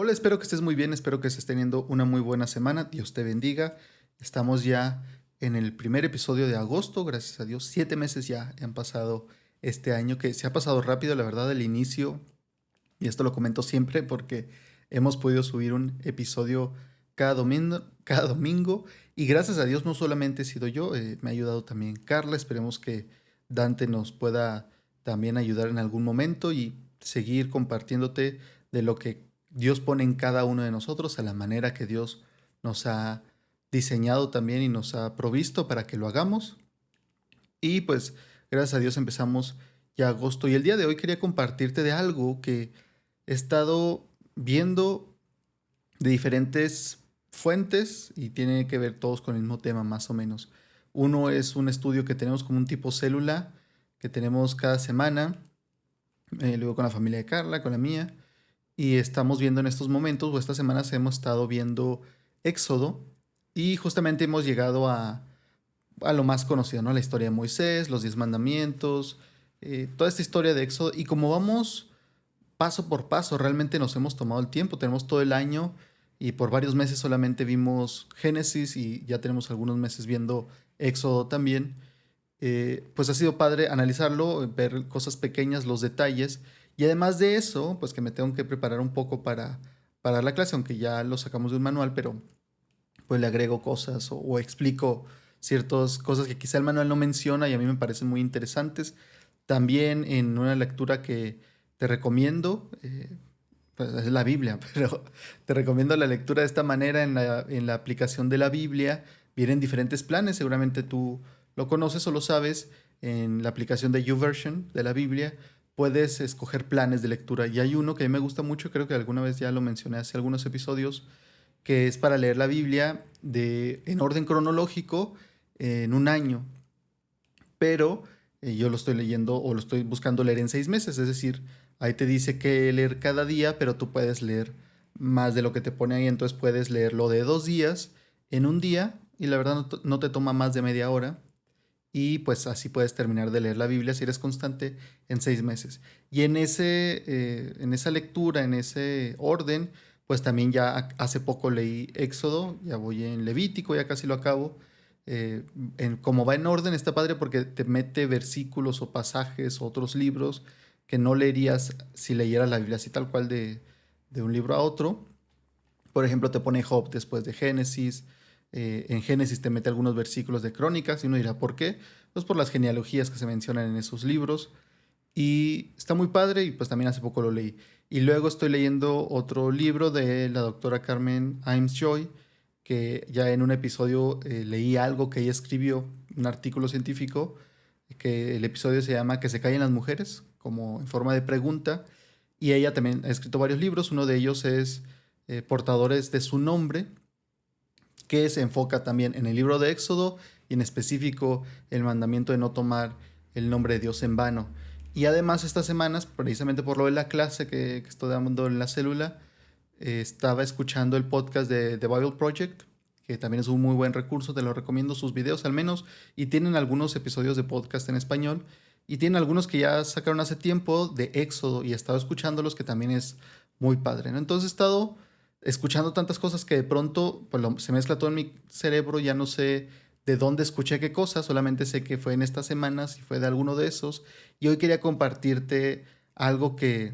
Hola, espero que estés muy bien, espero que estés teniendo una muy buena semana. Dios te bendiga. Estamos ya en el primer episodio de agosto, gracias a Dios. 7 meses ya han pasado este año, que se ha pasado rápido, la verdad, el inicio. Y esto lo comento siempre porque hemos podido subir un episodio cada domingo. Y gracias a Dios no solamente he sido yo, me ha ayudado también Carla. Esperemos que Dante nos pueda también ayudar en algún momento y seguir compartiéndote de lo que Dios pone en cada uno de nosotros, a la manera que Dios nos ha diseñado también y nos ha provisto para que lo hagamos. Y pues gracias a Dios empezamos ya agosto. Y el día de hoy quería compartirte de algo que he estado viendo de diferentes fuentes y tiene que ver todos con el mismo tema más o menos. Uno es un estudio que tenemos como un tipo célula que tenemos cada semana, luego con la familia de Carla, con la mía, y estamos viendo en estos momentos, o estas semanas hemos estado viendo Éxodo y justamente hemos llegado a lo más conocido, ¿no? La historia de Moisés, los 10 mandamientos, toda esta historia de Éxodo. Y como vamos paso por paso, realmente nos hemos tomado el tiempo, tenemos todo el año y por varios meses solamente vimos Génesis y ya tenemos algunos meses viendo Éxodo también. Pues ha sido padre analizarlo, ver cosas pequeñas, los detalles. Y además de eso, pues que me tengo que preparar un poco para la clase, aunque ya lo sacamos de un manual, pero pues le agrego cosas o explico ciertas cosas que quizá el manual no menciona y a mí me parecen muy interesantes. También en una lectura que te recomiendo, pues es la Biblia, pero te recomiendo la lectura de esta manera en la aplicación de la Biblia. Vienen diferentes planes, seguramente tú lo conoces o lo sabes. En la aplicación de YouVersion de la Biblia puedes escoger planes de lectura y hay uno que a mí me gusta mucho, creo que alguna vez ya lo mencioné hace algunos episodios, que es para leer la Biblia en orden cronológico en un año, pero yo lo estoy leyendo o lo estoy buscando leer en 6 meses, es decir, ahí te dice que leer cada día, pero tú puedes leer más de lo que te pone ahí, entonces puedes leerlo de 2 días en un día y la verdad no te toma más de media hora y pues así puedes terminar de leer la Biblia si eres constante en 6 meses. Y en esa lectura, en ese orden, pues también ya hace poco leí Éxodo, ya voy en Levítico, ya casi lo acabo. Como va en orden, está padre porque te mete versículos o pasajes o otros libros que no leerías si leyeras la Biblia así tal cual de un libro a otro. Por ejemplo, te pone Job después de Génesis. En Génesis te mete algunos versículos de Crónicas y uno dirá, ¿por qué? Pues por las genealogías que se mencionan en esos libros. Y está muy padre y pues también hace poco lo leí. Y luego estoy leyendo otro libro de la doctora Carmen Imes Joy, que ya en un episodio leí algo que ella escribió, un artículo científico, que el episodio se llama Que se callen las mujeres, como en forma de pregunta. Y ella también ha escrito varios libros, uno de ellos es Portadores de su nombre, que se enfoca también en el libro de Éxodo y en específico el mandamiento de no tomar el nombre de Dios en vano. Y además estas semanas, precisamente por lo de la clase que estoy dando en la célula, estaba escuchando el podcast de The Bible Project, que también es un muy buen recurso, te lo recomiendo, sus videos al menos, y tienen algunos episodios de podcast en español, y tienen algunos que ya sacaron hace tiempo de Éxodo, y he estado escuchándolos, que también es muy padre, ¿no? Entonces he estado escuchando tantas cosas que de pronto pues, se mezcla todo en mi cerebro, ya no sé de dónde escuché qué cosa, solamente sé que fue en estas semanas y fue de alguno de esos, y hoy quería compartirte algo que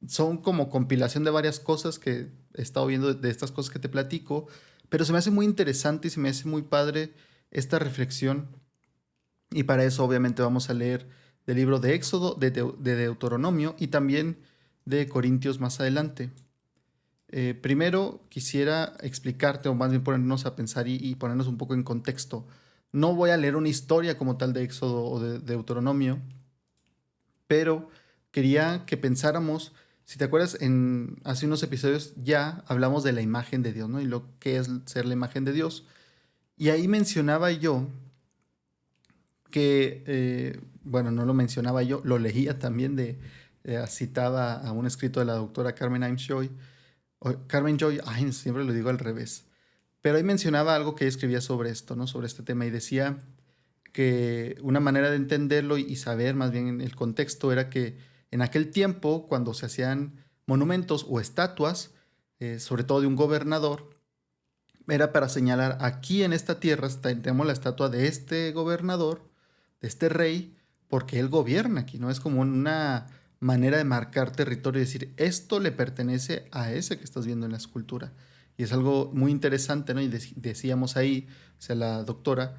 son como compilación de varias cosas que he estado viendo de estas cosas que te platico, pero se me hace muy interesante y se me hace muy padre esta reflexión. Y para eso obviamente vamos a leer del libro de Éxodo, de Deuteronomio y también de Corintios más adelante. Primero quisiera explicarte, o más bien ponernos a pensar y ponernos un poco en contexto. No voy a leer una historia como tal de Éxodo o de Deuteronomio, pero quería que pensáramos, si te acuerdas, hace unos episodios ya hablamos de la imagen de Dios, ¿no? Y lo que es ser la imagen de Dios. Y ahí mencionaba yo que, bueno, no lo mencionaba yo, lo leía también citaba a un escrito de la doctora Carmen Imes Joy, Carmen Joy, ay, siempre lo digo al revés, pero ahí mencionaba algo que ella escribía sobre esto, ¿no? Sobre este tema y decía que una manera de entenderlo y saber más bien el contexto era que en aquel tiempo, cuando se hacían monumentos o estatuas, sobre todo de un gobernador, era para señalar aquí en esta tierra tenemos la estatua de este gobernador, de este rey, porque él gobierna aquí, ¿no? Es como una manera de marcar territorio y decir, esto le pertenece a ese que estás viendo en la escultura. Y es algo muy interesante, ¿no? Y decíamos ahí, o sea, la doctora,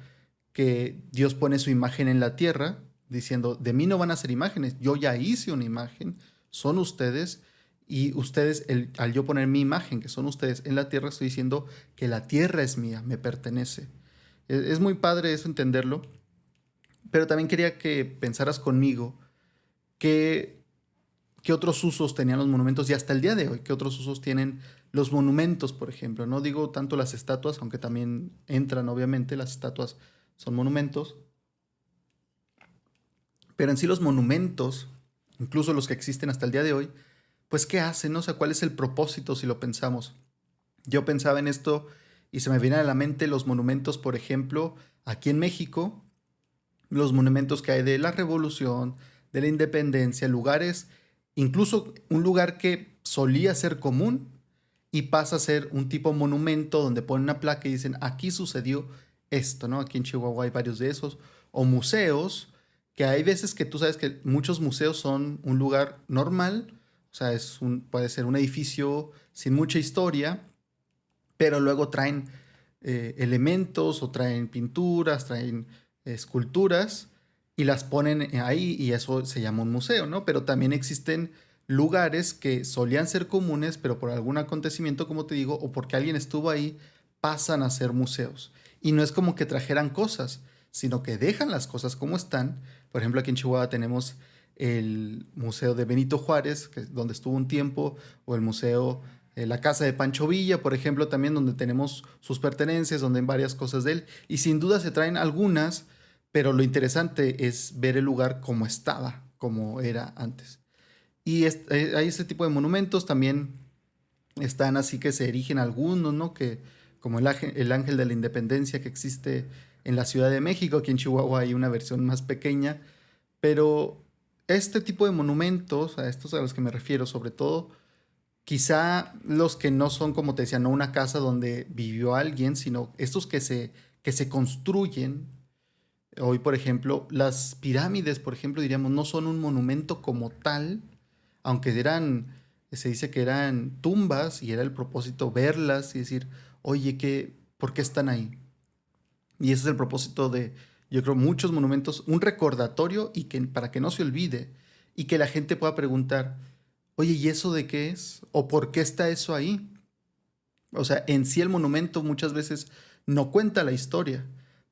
que Dios pone su imagen en la tierra, diciendo, de mí no van a ser imágenes, yo ya hice una imagen, son ustedes, y ustedes, al yo poner mi imagen, que son ustedes en la tierra, estoy diciendo que la tierra es mía, me pertenece. Es muy padre eso entenderlo, pero también quería que pensaras conmigo qué, qué otros usos tenían los monumentos y hasta el día de hoy, qué otros usos tienen los monumentos, por ejemplo. No digo tanto las estatuas, aunque también entran, obviamente, las estatuas son monumentos, pero en sí los monumentos, incluso los que existen hasta el día de hoy, pues ¿qué hacen? ¿No? O sea, ¿cuál es el propósito si lo pensamos? Yo pensaba en esto y se me vienen a la mente los monumentos, por ejemplo, aquí en México, los monumentos que hay de la Revolución, de la Independencia, lugares, incluso un lugar que solía ser común y pasa a ser un tipo monumento donde ponen una placa y dicen, aquí sucedió esto, ¿no? Aquí en Chihuahua hay varios de esos, o museos, que hay veces que tú sabes que muchos museos son un lugar normal, o sea, puede ser un edificio sin mucha historia, pero luego traen elementos o traen pinturas, traen esculturas y las ponen ahí y eso se llama un museo, ¿no? Pero también existen lugares que solían ser comunes, pero por algún acontecimiento, como te digo, o porque alguien estuvo ahí, pasan a ser museos. Y no es como que trajeran cosas, sino que dejan las cosas como están. Por ejemplo, aquí en Chihuahua tenemos el Museo de Benito Juárez, que es donde estuvo un tiempo, o el Museo la casa de Pancho Villa, por ejemplo, también donde tenemos sus pertenencias, donde hay varias cosas de él. Y sin duda se traen algunas, pero lo interesante es ver el lugar como estaba, como era antes. Y hay ese tipo de monumentos, también están así que se erigen algunos, ¿no? Que, como el Ángel de la Independencia que existe en la Ciudad de México, aquí en Chihuahua hay una versión más pequeña, pero este tipo de monumentos, a estos a los que me refiero sobre todo, quizá los que no son, como te decía, no una casa donde vivió alguien, sino estos que se construyen. Hoy, por ejemplo, las pirámides, por ejemplo, diríamos, no son un monumento como tal, aunque se dice que eran tumbas y era el propósito verlas y decir, oye, ¿por qué están ahí? Y ese es el propósito de, yo creo, muchos monumentos, un recordatorio y que para que no se olvide y que la gente pueda preguntar, oye, ¿y eso de qué es? ¿O por qué está eso ahí? O sea, en sí el monumento muchas veces no cuenta la historia,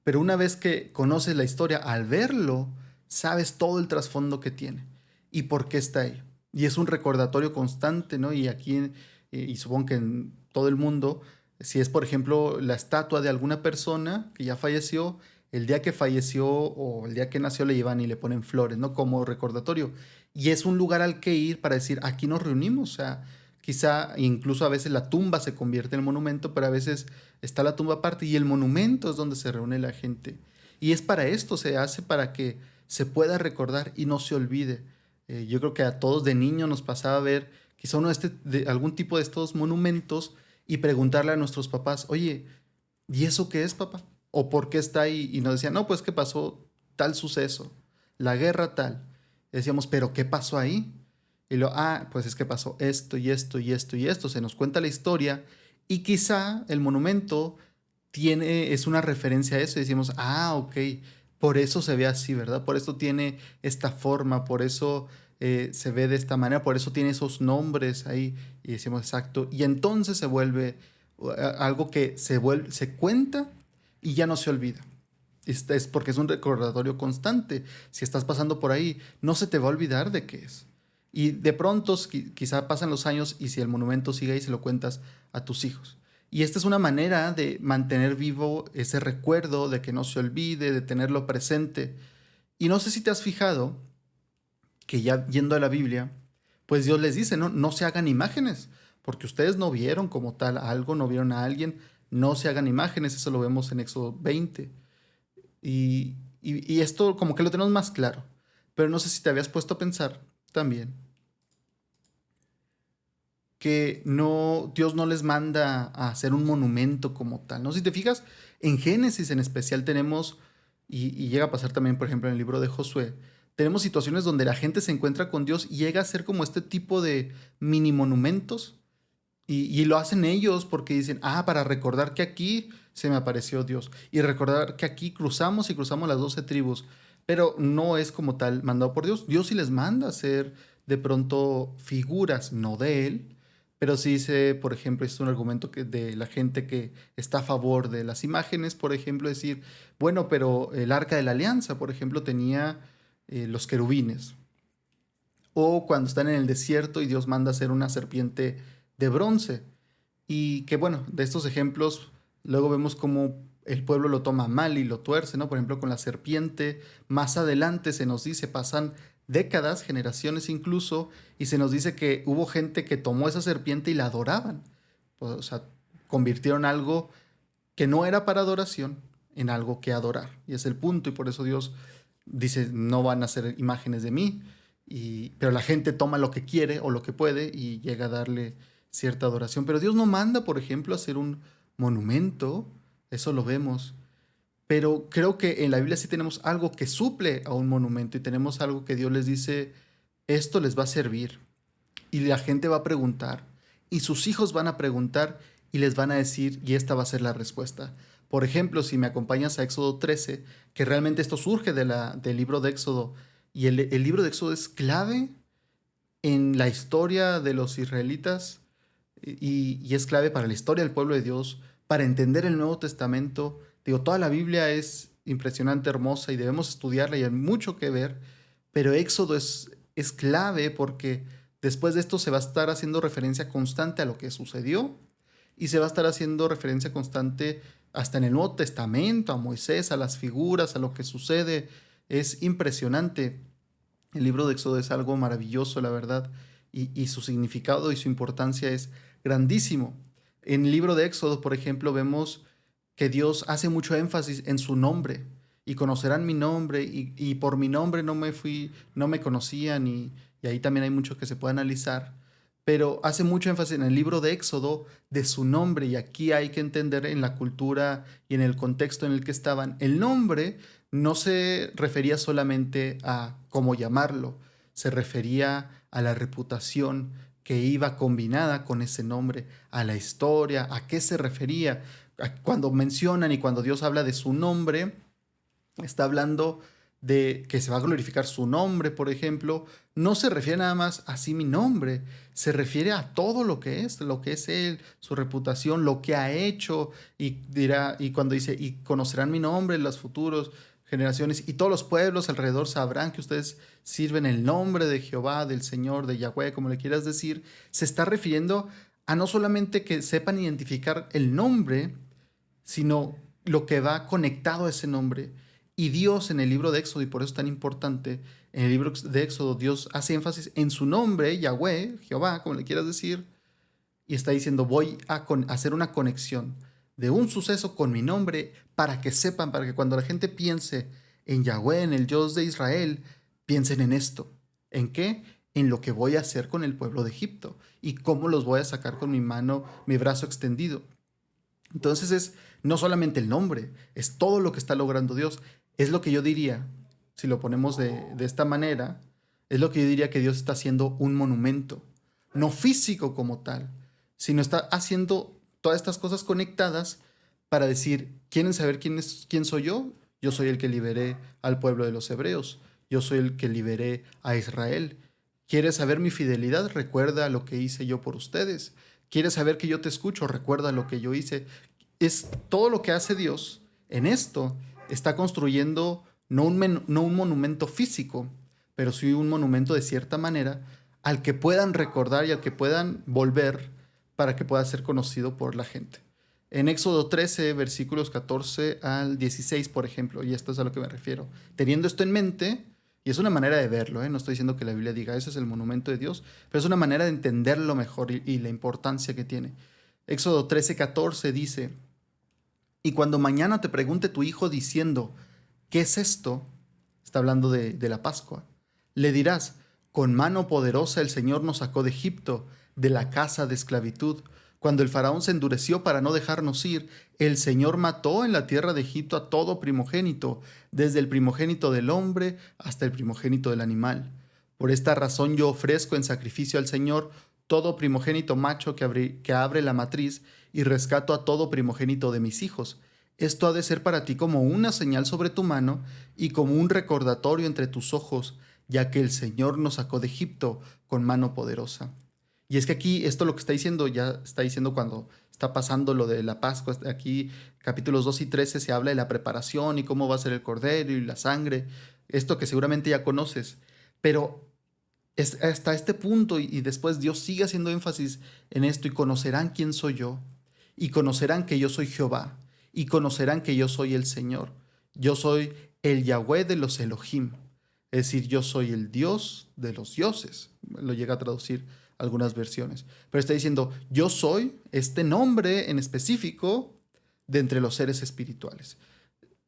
pero una vez que conoces la historia, al verlo, sabes todo el trasfondo que tiene y por qué está ahí. Y es un recordatorio constante, ¿no? Y aquí, y supongo que en todo el mundo, si es, por ejemplo, la estatua de alguna persona que ya falleció, el día que falleció o el día que nació le llevan y le ponen flores, ¿no? Como recordatorio. Y es un lugar al que ir para decir, aquí nos reunimos, o sea, quizá incluso a veces la tumba se convierte en monumento, pero a veces está la tumba aparte y el monumento es donde se reúne la gente. Y es para esto, se hace para que se pueda recordar y no se olvide. Yo creo que a todos de niño nos pasaba a ver quizá de algún tipo de estos monumentos y preguntarle a nuestros papás, oye, ¿y eso qué es, papá? ¿O por qué está ahí? Y nos decían, no, pues que pasó tal suceso, la guerra tal. Y decíamos, ¿pero qué pasó ahí? Y pues es que pasó esto y esto y esto y esto. Se nos cuenta la historia y quizá el monumento es una referencia a eso y decimos, ok, por eso se ve así, ¿verdad? Por eso tiene esta forma, por eso se ve de esta manera, por eso tiene esos nombres ahí y decimos exacto. Y entonces se vuelve algo que se cuenta y ya no se olvida. Es porque es un recordatorio constante. Si estás pasando por ahí, no se te va a olvidar de qué es. Y de pronto, quizá pasan los años y si el monumento sigue ahí, se lo cuentas a tus hijos. Y esta es una manera de mantener vivo ese recuerdo, de que no se olvide, de tenerlo presente. Y no sé si te has fijado que ya yendo a la Biblia, pues Dios les dice, no, no se hagan imágenes, porque ustedes no vieron como tal algo, no vieron a alguien, no se hagan imágenes, eso lo vemos en Éxodo 20. Y esto como que lo tenemos más claro. Pero no sé si te habías puesto a pensar también que Dios no les manda a hacer un monumento como tal, ¿no? Si te fijas, en Génesis en especial tenemos, y llega a pasar también, por ejemplo, en el libro de Josué, tenemos situaciones donde la gente se encuentra con Dios y llega a ser como este tipo de mini monumentos, y lo hacen ellos porque dicen, para recordar que aquí se me apareció Dios, y recordar que aquí cruzamos y cruzamos las 12 tribus, pero no es como tal mandado por Dios. Dios sí les manda a hacer de pronto figuras, no de Él, pero sí dice, por ejemplo, es un argumento de la gente que está a favor de las imágenes, por ejemplo, decir, bueno, pero el arca de la alianza, por ejemplo, tenía los querubines. O cuando están en el desierto y Dios manda hacer una serpiente de bronce. Y que bueno, de estos ejemplos luego vemos cómo el pueblo lo toma mal y lo tuerce, ¿no? Por ejemplo, con la serpiente, más adelante se nos dice, pasan décadas, generaciones incluso, y se nos dice que hubo gente que tomó esa serpiente y la adoraban. O sea, convirtieron algo que no era para adoración en algo que adorar. Y es el punto, y por eso Dios dice, no van a hacer imágenes de mí, pero la gente toma lo que quiere o lo que puede y llega a darle cierta adoración. Pero Dios no manda, por ejemplo, hacer un monumento, eso lo vemos. Pero creo que en la Biblia sí tenemos algo que suple a un monumento y tenemos algo que Dios les dice, esto les va a servir. Y la gente va a preguntar, y sus hijos van a preguntar y les van a decir, y esta va a ser la respuesta. Por ejemplo, si me acompañas a Éxodo 13, que realmente esto surge del libro de Éxodo, y el libro de Éxodo es clave en la historia de los israelitas y es clave para la historia del pueblo de Dios, para entender el Nuevo Testamento. Digo, toda la Biblia es impresionante, hermosa y debemos estudiarla y hay mucho que ver, pero Éxodo es clave porque después de esto se va a estar haciendo referencia constante a lo que sucedió y se va a estar haciendo referencia constante hasta en el Nuevo Testamento, a Moisés, a las figuras, a lo que sucede. Es impresionante. El libro de Éxodo es algo maravilloso, la verdad, y su significado y su importancia es grandísimo. En el libro de Éxodo, por ejemplo, vemos que Dios hace mucho énfasis en su nombre y conocerán mi nombre y por mi nombre no me conocían y ahí también hay mucho que se puede analizar, pero hace mucho énfasis en el libro de Éxodo de su nombre y aquí hay que entender en la cultura y en el contexto en el que estaban, el nombre no se refería solamente a cómo llamarlo, se refería a la reputación que iba combinada con ese nombre, a la historia, a qué se refería. Cuando mencionan y cuando Dios habla de su nombre, está hablando de que se va a glorificar su nombre, por ejemplo, no se refiere nada más a sí mi nombre, se refiere a todo lo que es él, su reputación, lo que ha hecho, y dirá, y cuando dice, y conocerán mi nombre en las futuras generaciones, y todos los pueblos alrededor sabrán que ustedes sirven el nombre de Jehová, del Señor, de Yahweh, como le quieras decir, se está refiriendo a no solamente que sepan identificar el nombre, sino lo que va conectado a ese nombre. Y Dios en el libro de Éxodo, y por eso es tan importante, en el libro de Éxodo Dios hace énfasis en su nombre, Yahweh, Jehová, como le quieras decir, y está diciendo, voy a hacer una conexión de un suceso con mi nombre para que sepan, para que cuando la gente piense en Yahweh, en el Dios de Israel, piensen en esto. ¿En qué? En lo que voy a hacer con el pueblo de Egipto y cómo los voy a sacar con mi mano, mi brazo extendido. Entonces es no solamente el nombre, es todo lo que está logrando Dios. Es lo que yo diría, si lo ponemos de esta manera, es lo que yo diría que Dios está haciendo un monumento, no físico como tal, sino está haciendo todas estas cosas conectadas para decir, ¿quieren saber quién soy yo? Yo soy el que liberé al pueblo de los hebreos, yo soy el que liberé a Israel. ¿Quieres saber mi fidelidad? Recuerda lo que hice yo por ustedes. ¿Quieres saber que yo te escucho? Recuerda lo que yo hice. Es todo lo que hace Dios en esto. Está construyendo no un monumento físico, pero sí un monumento de cierta manera al que puedan recordar y al que puedan volver para que pueda ser conocido por la gente. En Éxodo 13, versículos 14 al 16, por ejemplo, y esto es a lo que me refiero. Teniendo esto en mente, y es una manera de verlo, no estoy diciendo que la Biblia diga, ese es el monumento de Dios, pero es una manera de entenderlo mejor y la importancia que tiene. Éxodo 13, 14 dice, y cuando mañana te pregunte tu hijo diciendo, ¿qué es esto? Está hablando de la Pascua. Le dirás, con mano poderosa el Señor nos sacó de Egipto, de la casa de esclavitud. Cuando el faraón se endureció para no dejarnos ir, el Señor mató en la tierra de Egipto a todo primogénito, desde el primogénito del hombre hasta el primogénito del animal. Por esta razón yo ofrezco en sacrificio al Señor todo primogénito macho que abre la matriz, y rescato a todo primogénito de mis hijos. Esto ha de ser para ti como una señal sobre tu mano y como un recordatorio entre tus ojos, ya que el Señor nos sacó de Egipto con mano poderosa. Y es que aquí esto lo que está diciendo, ya está diciendo cuando está pasando lo de la Pascua. Aquí capítulos 2 y 13 se habla de la preparación y cómo va a ser el cordero y la sangre, esto que seguramente ya conoces. Pero es hasta este punto y después Dios sigue haciendo énfasis en esto: y conocerán quién soy yo, y conocerán que yo soy Jehová, y conocerán que yo soy el Señor. Yo soy el Yahweh de los Elohim, es decir, yo soy el Dios de los dioses. Lo llega a traducir algunas versiones. Pero está diciendo, yo soy este nombre en específico de entre los seres espirituales.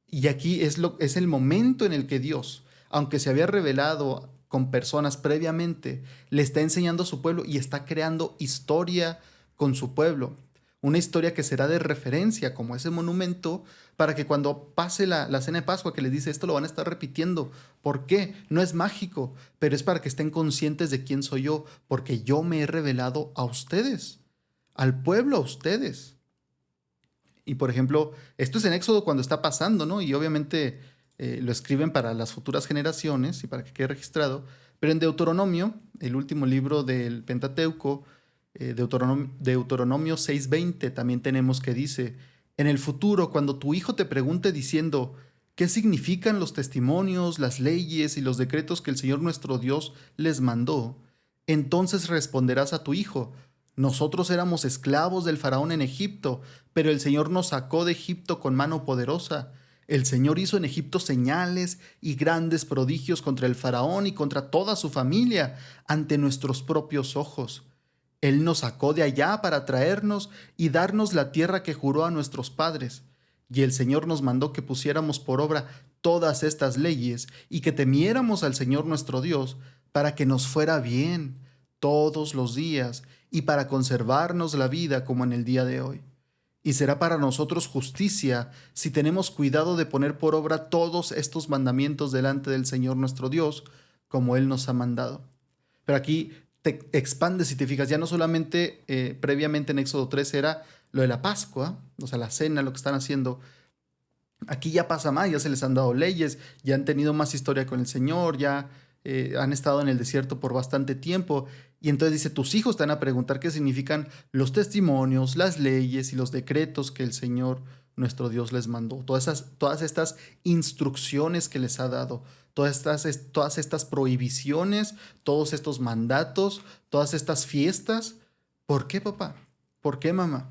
Y aquí es el momento en el que Dios, aunque se había revelado con personas previamente, le está enseñando a su pueblo y está creando historia con su pueblo. Una historia que será de referencia como ese monumento, para que cuando pase la cena de Pascua, que les dice esto, lo van a estar repitiendo. ¿Por qué? No es mágico, pero es para que estén conscientes de quién soy yo, porque yo me he revelado a ustedes, al pueblo, a ustedes. Y por ejemplo, esto es en Éxodo cuando está pasando, ¿no? Y obviamente lo escriben para las futuras generaciones y para que quede registrado. Pero en Deuteronomio, el último libro del Pentateuco, Deuteronomio 6:20, también tenemos que dice, en el futuro, cuando tu hijo te pregunte diciendo, ¿qué significan los testimonios, las leyes y los decretos que el Señor nuestro Dios les mandó? Entonces responderás a tu hijo, nosotros éramos esclavos del faraón en Egipto, pero el Señor nos sacó de Egipto con mano poderosa. El Señor hizo en Egipto señales y grandes prodigios contra el faraón y contra toda su familia ante nuestros propios ojos. Él nos sacó de allá para traernos y darnos la tierra que juró a nuestros padres. Y el Señor nos mandó que pusiéramos por obra todas estas leyes y que temiéramos al Señor nuestro Dios para que nos fuera bien todos los días y para conservarnos la vida como en el día de hoy. Y será para nosotros justicia si tenemos cuidado de poner por obra todos estos mandamientos delante del Señor nuestro Dios, como Él nos ha mandado. Pero aquí te expandes y te fijas, ya no solamente previamente en Éxodo 3 era lo de la Pascua, o sea, la cena, lo que están haciendo. Aquí ya pasa más, ya se les han dado leyes, ya han tenido más historia con el Señor, ya han estado en el desierto por bastante tiempo. Y entonces dice, tus hijos te van a preguntar qué significan los testimonios, las leyes y los decretos que el Señor nuestro Dios les mandó. Todas estas instrucciones que les ha dado, todas estas prohibiciones, todos estos mandatos, todas estas fiestas. ¿Por qué, papá? ¿Por qué, mamá?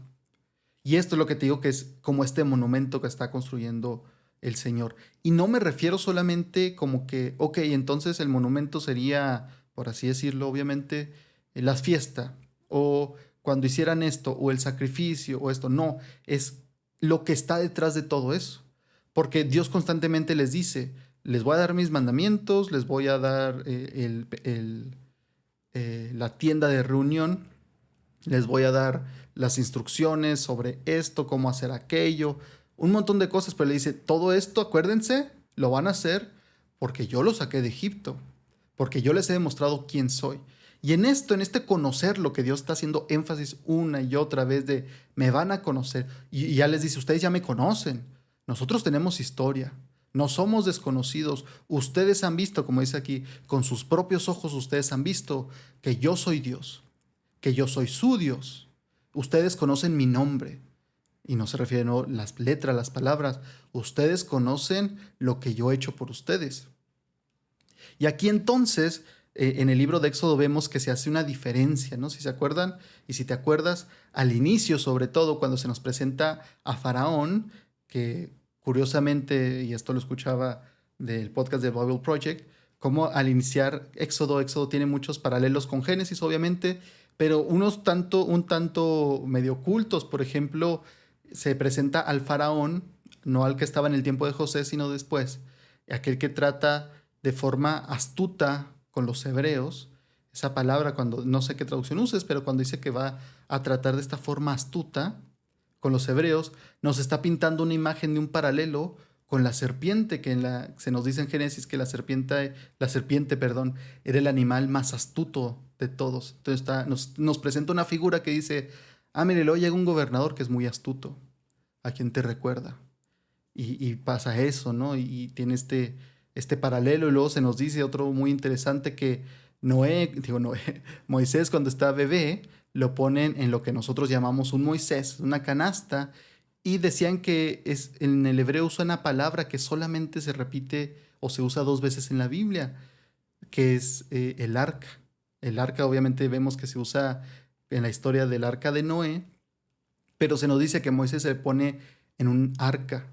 Y esto es lo que te digo, que es como este monumento que está construyendo el Señor. Y no me refiero solamente como que, ok, entonces el monumento sería, por así decirlo, obviamente, la fiesta, o cuando hicieran esto, o el sacrificio, o esto. No, es lo que está detrás de todo eso. Porque Dios constantemente les dice, les voy a dar mis mandamientos, les voy a dar la tienda de reunión, les voy a dar las instrucciones sobre esto, cómo hacer aquello, un montón de cosas, pero le dice, todo esto, acuérdense, lo van a hacer porque yo los saqué de Egipto, porque yo les he demostrado quién soy. Y en esto, en este conocer lo que Dios está haciendo énfasis una y otra vez de, me van a conocer. Y ya les dice, ustedes ya me conocen, nosotros tenemos historia, no somos desconocidos, ustedes han visto, como dice aquí, con sus propios ojos ustedes han visto que yo soy Dios, que yo soy su Dios. Ustedes conocen mi nombre. Y no se refieren a las letras, las palabras. Ustedes conocen lo que yo he hecho por ustedes. Y aquí entonces, en el libro de Éxodo vemos que se hace una diferencia, ¿no? Si se acuerdan y si te acuerdas, al inicio, sobre todo, cuando se nos presenta a Faraón, que curiosamente, y esto lo escuchaba del podcast de Bible Project, como al iniciar Éxodo tiene muchos paralelos con Génesis, obviamente, pero un tanto medio ocultos. Por ejemplo, se presenta al Faraón, no al que estaba en el tiempo de José, sino después, aquel que trata de forma astuta con los hebreos, esa palabra, cuando no sé qué traducción uses, pero cuando dice que va a tratar de esta forma astuta con los hebreos, nos está pintando una imagen de un paralelo con la serpiente, que se nos dice en Génesis que la serpiente, perdón, era el animal más astuto de todos. Entonces nos presenta una figura que dice, mire, luego llega un gobernador que es muy astuto, a quien te recuerda. Y pasa eso, ¿no? Y tiene este paralelo, y luego se nos dice otro muy interesante que Moisés cuando está bebé, lo ponen en lo que nosotros llamamos un Moisés, una canasta, y decían que en el hebreo usa una palabra que solamente se repite o se usa 2 veces en la Biblia, que es el arca. El arca obviamente vemos que se usa en la historia del arca de Noé, pero se nos dice que Moisés se pone en un arca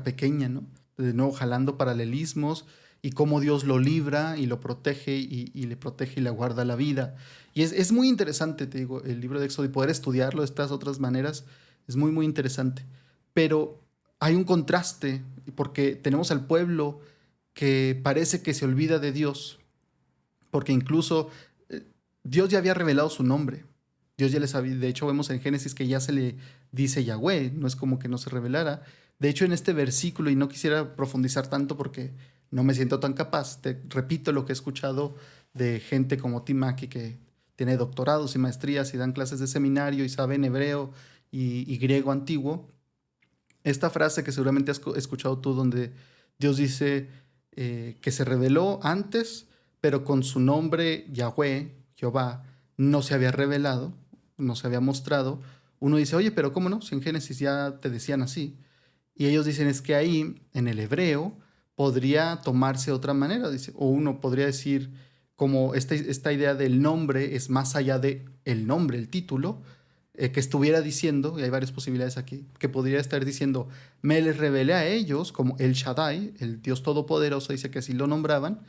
pequeña, ¿no? De nuevo jalando paralelismos y cómo Dios lo libra y lo protege y le protege y le guarda la vida. Y es muy interesante, te digo, el libro de Éxodo y poder estudiarlo de estas otras maneras es muy, muy interesante. Pero hay un contraste porque tenemos al pueblo que parece que se olvida de Dios, porque incluso eh, Dios ya había revelado su nombre. Dios ya les había, de hecho vemos en Génesis que ya se le dice Yahweh, no es como que no se revelara. De hecho en este versículo, y no quisiera profundizar tanto porque no me siento tan capaz, te repito lo que he escuchado de gente como Tim Mackey que tiene doctorados y maestrías y dan clases de seminario y saben hebreo y griego antiguo. Esta frase que seguramente has escuchado tú donde Dios dice que se reveló antes, pero con su nombre Yahweh, Jehová, no se había revelado, no se había mostrado. Uno dice, oye, pero ¿cómo no? Si en Génesis ya te decían así. Y ellos dicen, es que ahí, en el hebreo, podría tomarse de otra manera. Dice, o uno podría decir, como esta idea del nombre es más allá de el nombre, el título, que estuviera diciendo, y hay varias posibilidades aquí, que podría estar diciendo, me les revelé a ellos como el Shaddai, el Dios Todopoderoso, dice que así lo nombraban,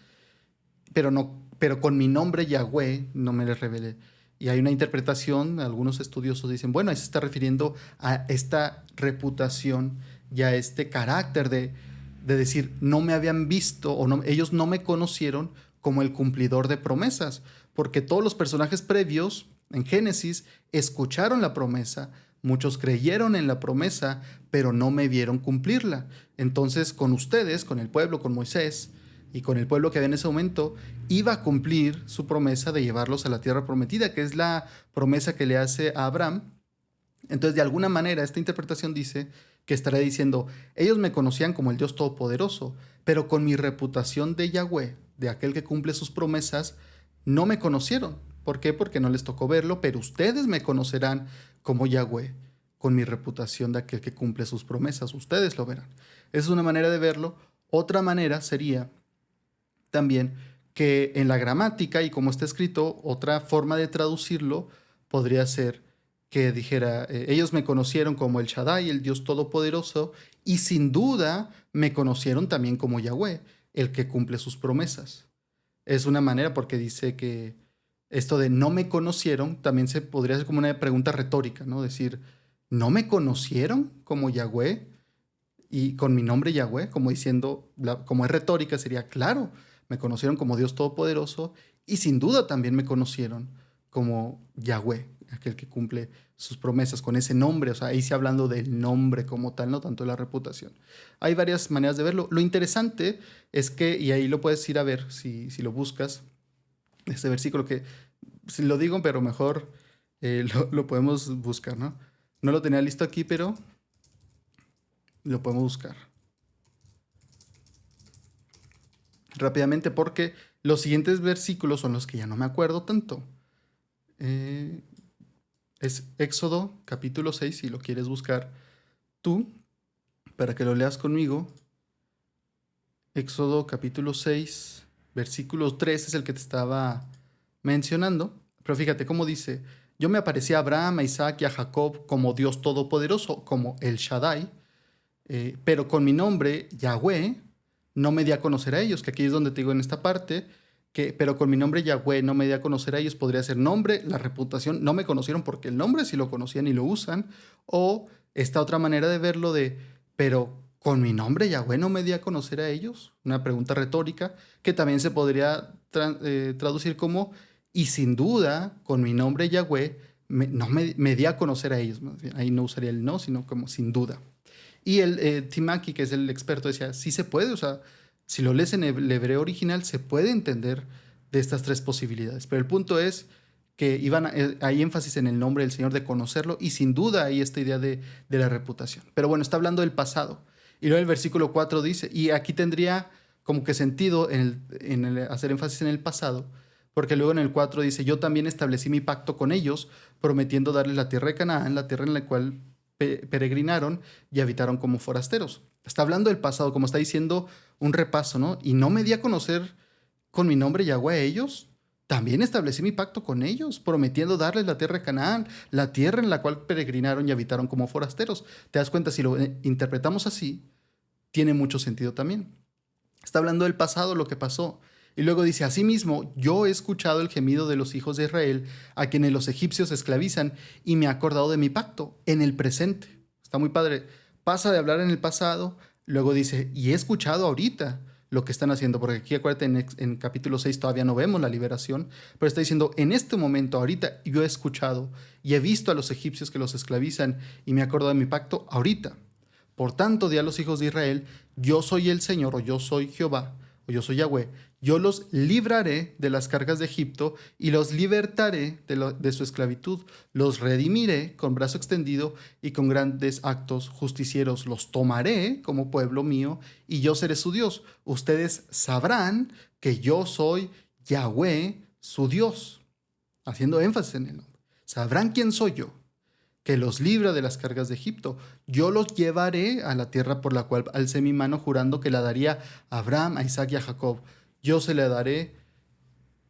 pero con mi nombre Yahweh no me les revelé. Y hay una interpretación, algunos estudiosos dicen, bueno, ahí se está refiriendo a esta reputación y a este carácter de decir, no me habían visto o no, ellos no me conocieron como el cumplidor de promesas, porque todos los personajes previos en Génesis escucharon la promesa, muchos creyeron en la promesa, pero no me vieron cumplirla. Entonces, con ustedes, con el pueblo, con Moisés, y con el pueblo que había en ese momento, iba a cumplir su promesa de llevarlos a la tierra prometida, que es la promesa que le hace a Abraham. Entonces, de alguna manera, esta interpretación dice que estará diciendo, ellos me conocían como el Dios Todopoderoso, pero con mi reputación de Yahweh, de aquel que cumple sus promesas, no me conocieron. ¿Por qué? Porque no les tocó verlo, pero ustedes me conocerán como Yahweh, con mi reputación de aquel que cumple sus promesas. Ustedes lo verán. Esa es una manera de verlo. Otra manera sería también que en la gramática y como está escrito, otra forma de traducirlo podría ser que dijera, ellos me conocieron como el Shaddai, el Dios Todopoderoso, y sin duda me conocieron también como Yahweh, el que cumple sus promesas. Es una manera porque dice que esto de no me conocieron también se podría hacer como una pregunta retórica, ¿no? Decir, ¿no me conocieron como Yahweh? Y con mi nombre Yahweh, como diciendo, como es retórica, sería claro, me conocieron como Dios Todopoderoso y sin duda también me conocieron como Yahweh, aquel que cumple sus promesas con ese nombre, o sea, ahí sí hablando del nombre como tal, no tanto de la reputación. Hay varias maneras de verlo. Lo interesante es que, y ahí lo puedes ir a ver si lo buscas, este versículo que, si lo digo, pero mejor lo podemos buscar, ¿no? No lo tenía listo aquí, pero lo podemos buscar rápidamente porque los siguientes versículos son los que ya no me acuerdo tanto. Eh, es Éxodo capítulo 6, si lo quieres buscar tú, para que lo leas conmigo. Éxodo capítulo 6, versículo 3 es el que te estaba mencionando. Pero fíjate cómo dice, yo me aparecí a Abraham, a Isaac y a Jacob como Dios Todopoderoso, como el Shaddai, pero con mi nombre, Yahweh, no me di a conocer a ellos, que aquí es donde te digo en esta parte, pero con mi nombre Yahweh no me di a conocer a ellos, podría ser nombre, la reputación, no me conocieron porque el nombre sí lo conocían y lo usan, o esta otra manera de verlo pero con mi nombre Yahweh no me di a conocer a ellos, una pregunta retórica que también se podría traducir como, y sin duda, con mi nombre Yahweh, me di a conocer a ellos. Ahí no usaría el no, sino como sin duda. Y el Tim Mackey, que es el experto, decía, sí se puede, o sea, si lo lees en el hebreo original, se puede entender de estas tres posibilidades. Pero el punto es que hay énfasis en el nombre del Señor, de conocerlo, y sin duda hay esta idea de la reputación. Pero bueno, está hablando del pasado. Y luego el versículo 4 dice, y aquí tendría como que sentido en el hacer énfasis en el pasado, porque luego en el 4 dice, yo también establecí mi pacto con ellos, prometiendo darles la tierra de Canaán, la tierra en la cual peregrinaron y habitaron como forasteros. Está hablando del pasado, como está diciendo un repaso, ¿no? Y no me di a conocer con mi nombre Yahweh a ellos. También establecí mi pacto con ellos, prometiendo darles la tierra de Canaán, la tierra en la cual peregrinaron y habitaron como forasteros. ¿Te das cuenta? Si lo interpretamos así, tiene mucho sentido también. Está hablando del pasado, lo que pasó. Y luego dice, asimismo, yo he escuchado el gemido de los hijos de Israel, a quienes los egipcios esclavizan, y me he acordado de mi pacto en el presente. Está muy padre. Pasa de hablar en el pasado, luego dice, y he escuchado ahorita lo que están haciendo, porque aquí acuérdate, en capítulo 6 todavía no vemos la liberación, pero está diciendo, en este momento, ahorita, yo he escuchado y he visto a los egipcios que los esclavizan, y me he acordado de mi pacto ahorita. Por tanto, di a los hijos de Israel, yo soy el Señor, o yo soy Jehová, o yo soy Yahweh. Yo los libraré de las cargas de Egipto y los libertaré de su esclavitud. Los redimiré con brazo extendido y con grandes actos justicieros. Los tomaré como pueblo mío y yo seré su Dios. Ustedes sabrán que yo soy Yahweh, su Dios. Haciendo énfasis en el nombre. Sabrán quién soy yo, que los libra de las cargas de Egipto. Yo los llevaré a la tierra por la cual alcé mi mano jurando que la daría a Abraham, a Isaac y a Jacob. Yo se la daré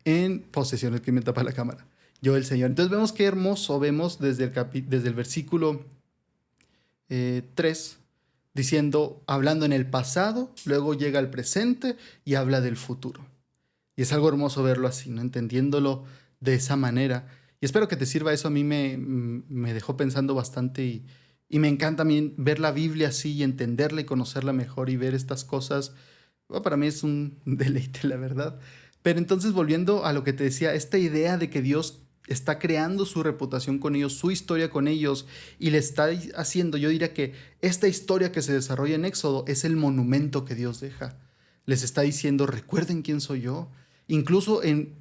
en posesiones, que me tapa la cámara. Yo el Señor. Entonces vemos qué hermoso, vemos desde el versículo 3, diciendo, hablando en el pasado, luego llega al presente y habla del futuro. Y es algo hermoso verlo así, ¿no? Entendiéndolo de esa manera. Y espero que te sirva eso. A mí me dejó pensando bastante y me encanta también ver la Biblia así y entenderla y conocerla mejor y ver estas cosas. Bueno, para mí es un deleite, la verdad. Pero entonces, volviendo a lo que te decía, esta idea de que Dios está creando su reputación con ellos, su historia con ellos, y le está haciendo, yo diría que esta historia que se desarrolla en Éxodo es el monumento que Dios deja. Les está diciendo, recuerden quién soy yo. Incluso en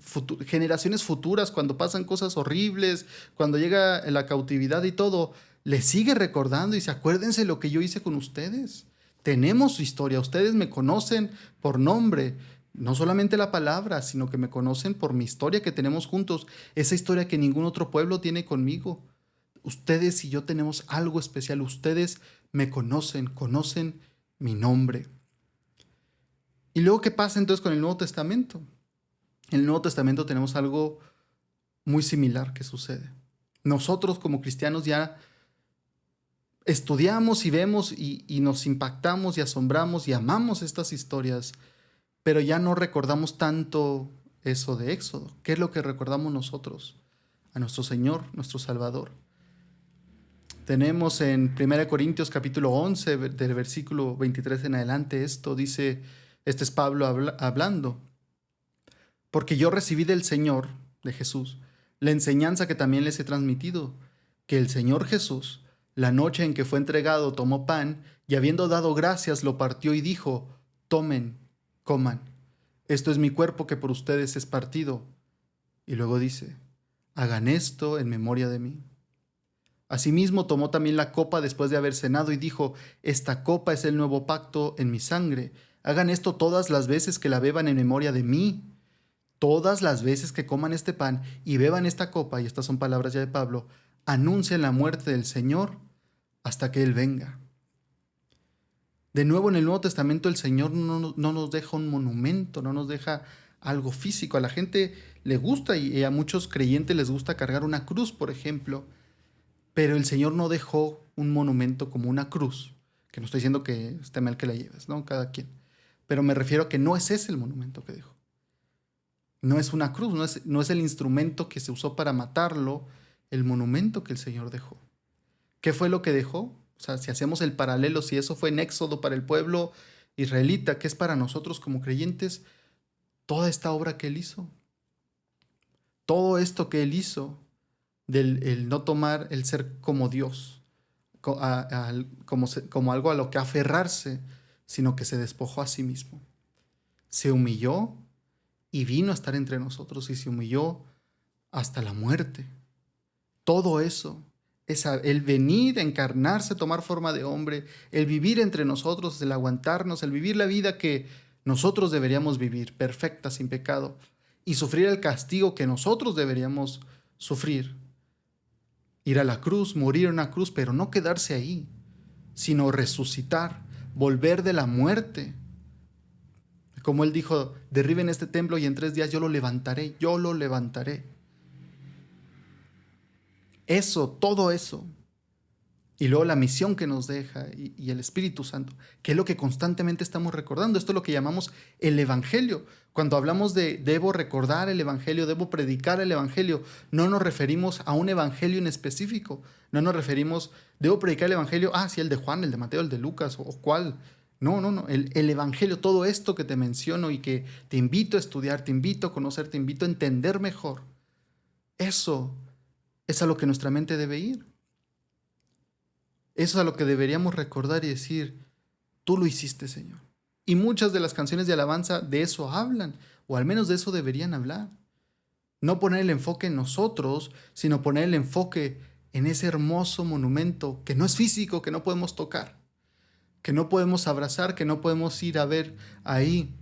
generaciones futuras, cuando pasan cosas horribles, cuando llega la cautividad y todo, les sigue recordando y dice, acuérdense lo que yo hice con ustedes. Tenemos su historia, ustedes me conocen por nombre, no solamente la palabra, sino que me conocen por mi historia que tenemos juntos, esa historia que ningún otro pueblo tiene conmigo. Ustedes y yo tenemos algo especial, ustedes me conocen, conocen mi nombre. ¿Y luego qué pasa entonces con el Nuevo Testamento? En el Nuevo Testamento tenemos algo muy similar que sucede. Nosotros como cristianos ya estudiamos y vemos y nos impactamos y asombramos y amamos estas historias, pero ya no recordamos tanto eso de Éxodo. ¿Qué es lo que recordamos nosotros? A nuestro Señor, nuestro Salvador. Tenemos en 1 Corintios capítulo 11, del versículo 23 en adelante, esto dice, este es Pablo hablando. Porque yo recibí del Señor, de Jesús, la enseñanza que también les he transmitido, que el Señor Jesús, la noche en que fue entregado, tomó pan y habiendo dado gracias, lo partió y dijo, tomen, coman, esto es mi cuerpo que por ustedes es partido. Y luego dice, hagan esto en memoria de mí. Asimismo tomó también la copa después de haber cenado y dijo, esta copa es el nuevo pacto en mi sangre. Hagan esto todas las veces que la beban en memoria de mí. Todas las veces que coman este pan y beban esta copa, y estas son palabras ya de Pablo, anuncian la muerte del Señor hasta que Él venga. De nuevo, en el Nuevo Testamento el Señor no nos deja un monumento, no nos deja algo físico. A la gente le gusta y a muchos creyentes les gusta cargar una cruz, por ejemplo, pero el Señor no dejó un monumento como una cruz, que no estoy diciendo que esté mal que la lleves, ¿no? Cada quien. Pero me refiero a que no es ese el monumento que dejó. No es una cruz, no es el instrumento que se usó para matarlo, el monumento que el Señor dejó. ¿Qué fue lo que dejó? O sea, si hacemos el paralelo, si eso fue en Éxodo para el pueblo israelita, ¿qué es para nosotros como creyentes? Toda esta obra que Él hizo. Todo esto que Él hizo, del el no tomar el ser como Dios, como algo a lo que aferrarse, sino que se despojó a sí mismo. Se humilló y vino a estar entre nosotros y se humilló hasta la muerte. Todo eso, el venir, encarnarse, tomar forma de hombre, el vivir entre nosotros, el aguantarnos, el vivir la vida que nosotros deberíamos vivir, perfecta, sin pecado, y sufrir el castigo que nosotros deberíamos sufrir. Ir a la cruz, morir en una cruz, pero no quedarse ahí, sino resucitar, volver de la muerte. Como Él dijo, derriben este templo y en 3 días yo lo levantaré, yo lo levantaré. Eso, todo eso. Y luego la misión que nos deja y el Espíritu Santo, que es lo que constantemente estamos recordando. Esto es lo que llamamos el Evangelio. Cuando hablamos de debo recordar el Evangelio, debo predicar el Evangelio, no nos referimos a un Evangelio en específico. No nos referimos, debo predicar el Evangelio, sí, el de Juan, el de Mateo, el de Lucas, o cuál. No. El Evangelio, todo esto que te menciono y que te invito a estudiar, te invito a conocer, te invito a entender mejor. Eso es a lo que nuestra mente debe ir. Eso es a lo que deberíamos recordar y decir, tú lo hiciste, Señor. Y muchas de las canciones de alabanza de eso hablan, o al menos de eso deberían hablar. No poner el enfoque en nosotros, sino poner el enfoque en ese hermoso monumento que no es físico, que no podemos tocar, que no podemos abrazar, que no podemos ir a ver ahí.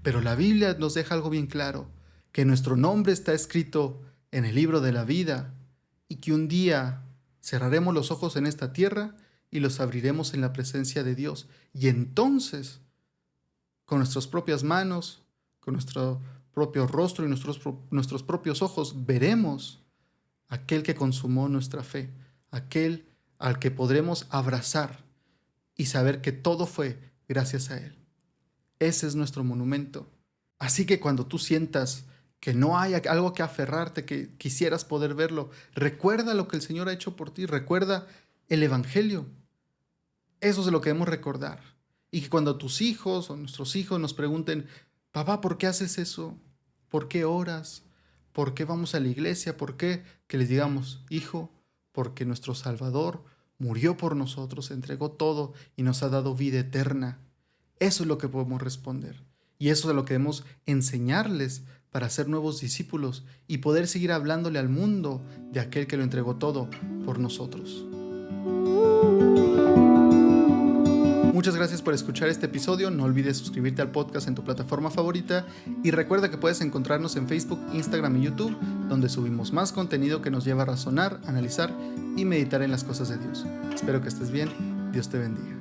Pero la Biblia nos deja algo bien claro, que nuestro nombre está escrito en el libro de la vida y que un día cerraremos los ojos en esta tierra y los abriremos en la presencia de Dios. Y entonces, con nuestras propias manos, con nuestro propio rostro y nuestros propios ojos, veremos aquel que consumó nuestra fe, aquel al que podremos abrazar y saber que todo fue gracias a Él. Ese es nuestro monumento. Así que cuando tú sientas que no hay algo que aferrarte, que quisieras poder verlo, recuerda lo que el Señor ha hecho por ti, recuerda el Evangelio. Eso es lo que debemos recordar. Y que cuando tus hijos o nuestros hijos nos pregunten, papá, ¿por qué haces eso? ¿Por qué oras? ¿Por qué vamos a la iglesia? ¿Por qué? Que les digamos, hijo, porque nuestro Salvador murió por nosotros, entregó todo y nos ha dado vida eterna. Eso es lo que podemos responder. Y eso es lo que debemos enseñarles para ser nuevos discípulos y poder seguir hablándole al mundo de aquel que lo entregó todo por nosotros. Muchas gracias por escuchar este episodio. No olvides suscribirte al podcast en tu plataforma favorita y recuerda que puedes encontrarnos en Facebook, Instagram y YouTube, donde subimos más contenido que nos lleva a razonar, analizar y meditar en las cosas de Dios. Espero que estés bien. Dios te bendiga.